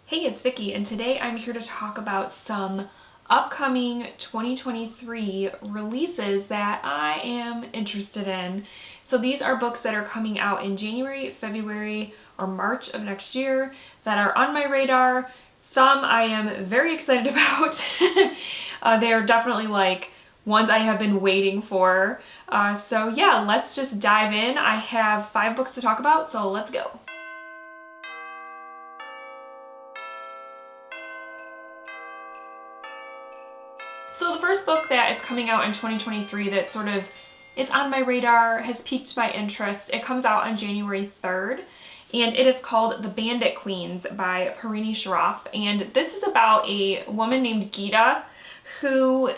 Hey, it's Vicky, and today I'm here to talk about some upcoming 2023 releases that I am interested in. So these are books that are coming out in January, February, or March of next year that are on my radar. Some I am very excited about. They are definitely like ones I have been waiting for. So yeah, let's just dive in. I have 5 books to talk about, so let's go. So the first book that is coming out in 2023 that sort of is on my radar, has piqued my interest, it comes out on January 3rd, and it is called The Bandit Queens by Parini Shroff. And this is about a woman named Gita who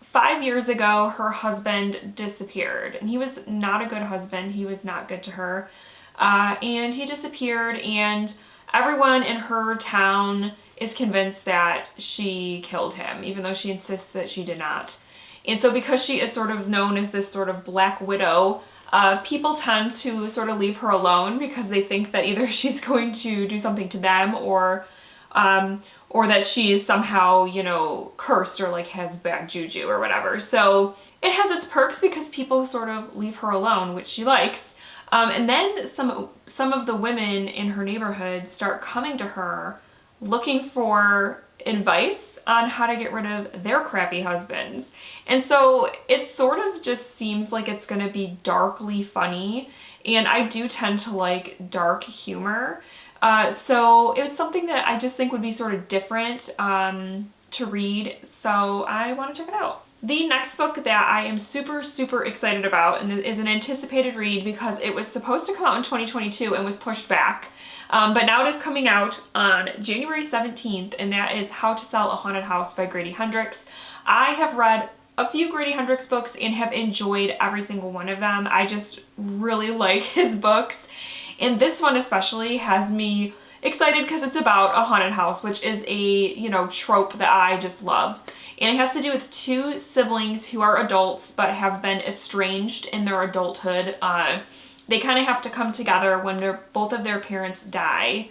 5 years ago her husband disappeared, and he was not a good husband. He was not good to her, and he disappeared, and everyone in her town is convinced that she killed him, even though she insists that she did not. And so because she is sort of known as this sort of black widow, people tend to sort of leave her alone because they think that either she's going to do something to them or that she is somehow, you know, cursed or like has bad juju or whatever. So it has its perks because people sort of leave her alone, which she likes. And then some of the women in her neighborhood start coming to her looking for advice on how to get rid of their crappy husbands. And so it sort of just seems like it's going to be darkly funny, and I do tend to like dark humor. So it's something that I just think would be sort of different to read, so I want to check it out. The next book that I am super excited about, and is an anticipated read because it was supposed to come out in 2022 and was pushed back, but now it is coming out on January 17th, and that is How to Sell a Haunted House by Grady Hendrix. I have read a few Grady Hendrix books and have enjoyed every single one of them. I just really like his books, and this one especially has me excited because it's about a haunted house, which is a, you know, trope that I just love. And it has to do with 2 siblings who are adults but have been estranged in their adulthood. They kind of have to come together when both of their parents die,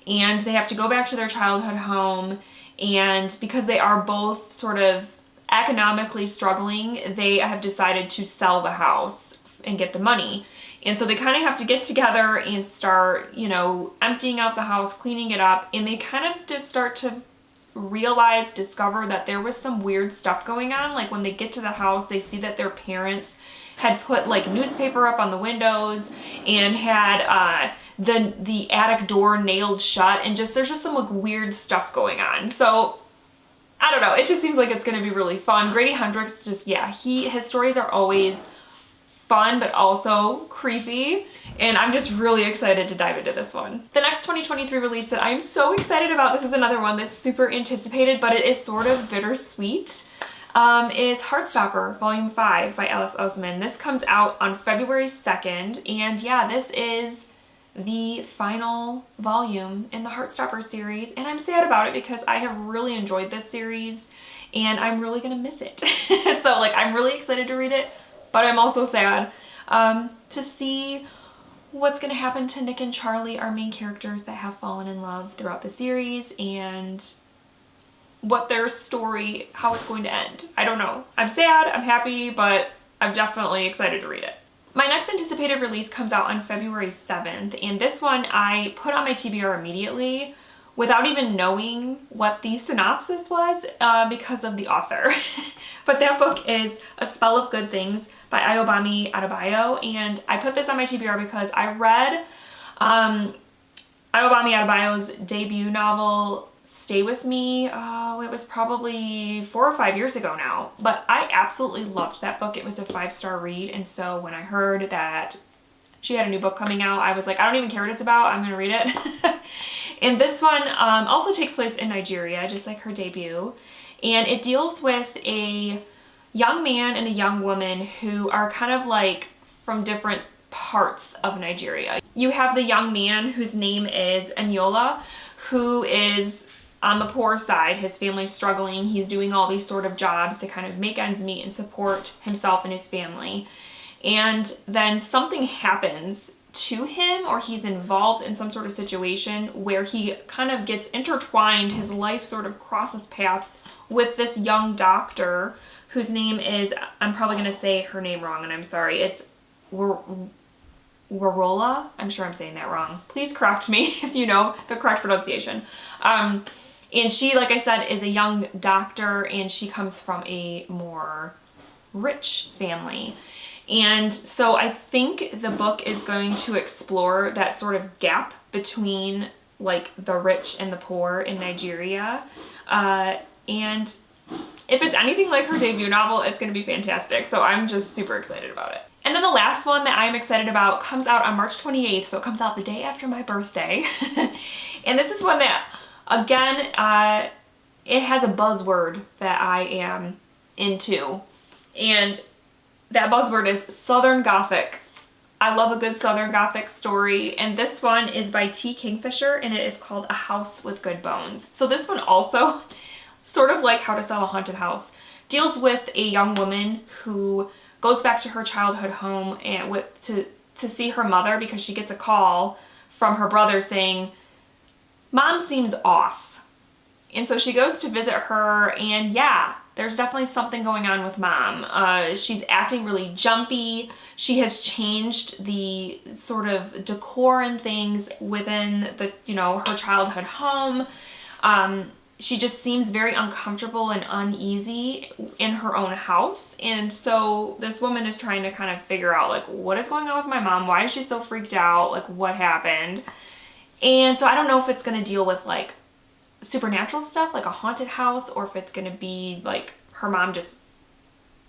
and they have to go back to their childhood home, and because they are both sort of economically struggling, they have decided to sell the house and get the money. And so they kind of have to get together and start, you know, emptying out the house, cleaning it up, and they kind of just start to discover that there was some weird stuff going on. Like when they get to the house, they see that their parents had put like newspaper up on the windows and had the attic door nailed shut, and there's just some like weird stuff going on. So I don't know, it just seems like it's gonna be really fun. Grady Hendrix, just, yeah, his stories are always fun but also creepy, and I'm just really excited to dive into this one. The next 2023 release that I'm so excited about, this is another one that's super anticipated but it is sort of bittersweet, is Heartstopper Volume 5 by Alice Oseman. This comes out on February 2nd, and yeah, this is the final volume in the Heartstopper series, and I'm sad about it because I have really enjoyed this series and I'm really gonna miss it. So like, I'm really excited to read it, but I'm also sad to see what's going to happen to Nick and Charlie, our main characters that have fallen in love throughout the series, and what their story, how it's going to end. I don't know. I'm sad, I'm happy, but I'm definitely excited to read it. My next anticipated release comes out on February 7th, and this one I put on my TBR immediately without even knowing what the synopsis was because of the author. But that book is A Spell of Good Things by Ayobami Adebayo, and I put this on my TBR because I read Ayobami Adebayo's debut novel, Stay With Me. Oh, it was probably 4 or 5 years ago now, but I absolutely loved that book. It was a 5-star read, and so when I heard that she had a new book coming out, I was like, I don't even care what it's about, I'm gonna read it. And this one also takes place in Nigeria, just like her debut, and it deals with a young man and a young woman who are kind of like from different parts of Nigeria. You have the young man whose name is Eniola, who is on the poor side. His family's struggling. He's doing all these sort of jobs to kind of make ends meet and support himself and his family. And then something happens to him, or he's involved in some sort of situation where he kind of gets intertwined, his life sort of crosses paths with this young doctor whose name is, I'm probably going to say her name wrong and I'm sorry, it's Warola. I'm sure I'm saying that wrong. Please correct me if you know the correct pronunciation. And she, like I said, is a young doctor, and she comes from a more rich family. And so I think the book is going to explore that sort of gap between like the rich and the poor in Nigeria. And if it's anything like her debut novel, it's going to be fantastic. So I'm just super excited about it. And then the last one that I'm excited about comes out on March 28th. So it comes out the day after my birthday. And this is one that, again, it has a buzzword that I am into. And that buzzword is Southern Gothic. I love a good Southern Gothic story, and this one is by T. Kingfisher, and it is called A House with Good Bones. So this one also, sort of like How to Sell a Haunted House, deals with a young woman who goes back to her childhood home and to see her mother, because she gets a call from her brother saying, Mom seems off. And so she goes to visit her, and yeah, there's definitely something going on with Mom. She's acting really jumpy. She has changed the sort of decor and things within the, her childhood home. She just seems very uncomfortable and uneasy in her own house. And so this woman is trying to kind of figure out, like, what is going on with my mom? Why is she so freaked out? Like, what happened? And so I don't know if it's going to deal with like supernatural stuff, like a haunted house, or if it's going to be like her mom just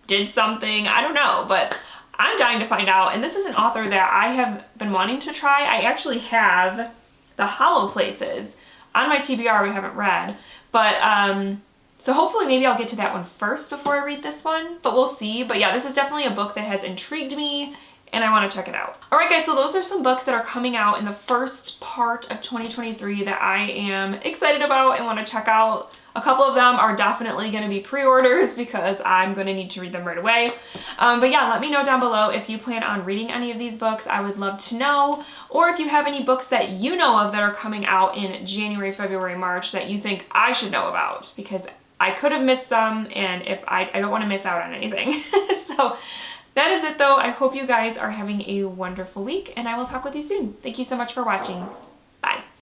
did something. I don't know, but I'm dying to find out. And this is an author that I have been wanting to try. I actually have The Hollow Places on my TBR we haven't read, but so hopefully maybe I'll get to that one first before I read this one, but we'll see. But yeah, this is definitely a book that has intrigued me, and I want to check it out. Alright guys, so those are some books that are coming out in the first part of 2023 that I am excited about and want to check out. A couple of them are definitely going to be pre-orders because I'm going to need to read them right away. But yeah, let me know down below if you plan on reading any of these books. I would love to know. Or if you have any books that you know of that are coming out in January, February, March that you think I should know about, because I could have missed some, and if I don't want to miss out on anything. So that is it though. I hope you guys are having a wonderful week, and I will talk with you soon. Thank you so much for watching.